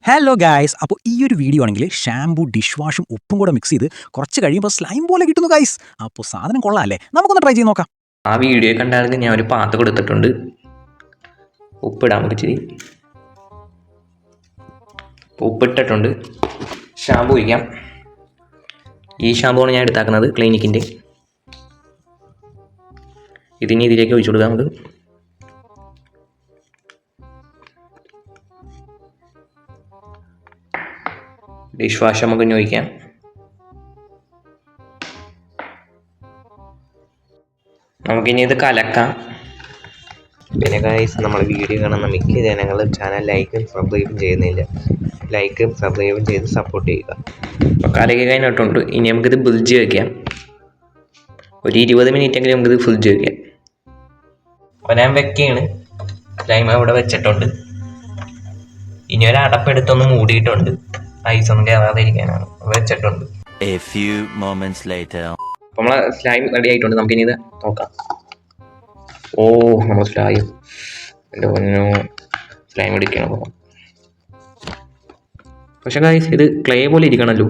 Hello guys, അപ്പോൾ ഈ ഒരു വീഡിയോ ആണെങ്കിൽ ഷാംപൂ, ഡിഷ് വാഷും ഉപ്പും കൂടെ മിക്സ് ചെയ്ത് കുറച്ച് കഴിയുമ്പോൾ സ്ലൈം പോലെ കിട്ടുന്നു ഗായ്സ്. അപ്പോൾ സാധനം കൊള്ളാമല്ലേ? നമുക്കൊന്ന് ട്രൈ ചെയ്ത് നോക്കാം. ആ വീഡിയോ കണ്ടായിരുന്നു ഞാൻ ഒരു പാത്ത് കൊടുത്തിട്ടുണ്ട്. ഉപ്പിടാൻ നമുക്ക് ഇച്ചിരി ഉപ്പിട്ടിട്ടുണ്ട്. ഷാമ്പു ഒഴിക്കാം. ഈ ഷാമ്പുവാണ് ഞാൻ എടുത്താക്കുന്നത് ക്ലിനിക്കിൻ്റെ. ഇതിനി ഇതിലേക്ക് ഒഴിച്ചു കൊടുക്കാം നമുക്ക്. ഡിഷ് വാഷ് നമുക്ക് ഇനി ഒഴിക്കാം. നമുക്കിനി ഇത് കലക്കാം. പിന്നെ ഗൈസ്, നമ്മൾ വീഡിയോ കാണുന്ന മിക്ക ജനങ്ങളും ചാനൽ ലൈക്കും സബ്സ്ക്രൈബും ചെയ്യുന്നില്ല. ലൈക്കും സബ്സ്ക്രൈബും ചെയ്ത് സപ്പോർട്ട് ചെയ്യുക. അപ്പോൾ കലക്കി കഴിഞ്ഞിട്ടുണ്ട്. ഇനി നമുക്കിത് ഫ്രിഡ്ജ് വയ്ക്കാം. ഒരു 20 മിനിറ്റെങ്കിലും നമുക്കിത് ഫ്രിഡ്ജ് വയ്ക്കാം. അപ്പോൾ ഞാൻ വെക്കുകയാണ്. ലൈം അവിടെ വെച്ചിട്ടുണ്ട്. ഇനി ഒരു അടപ്പെടുത്തൊന്ന് മൂടിയിട്ടുണ്ട്. ഐസൊന്നും കയറാതെ ഇരിക്കാനാണ് വെച്ചിട്ടുണ്ട്. അപ്പോൾ നമ്മളെ സ്ലൈം റെഡി ആയിട്ടുണ്ട്. നമുക്കിനി ഇത് നോക്കാം. ഓ, നമ്മൾ സ്ലൈം എൻ്റെ പൊന്നോ, സ്ലൈം എടുക്കണം. പക്ഷേ ഗൈസ്, ഇത് ക്ലേ പോലെ ഇരിക്കണമല്ലോ.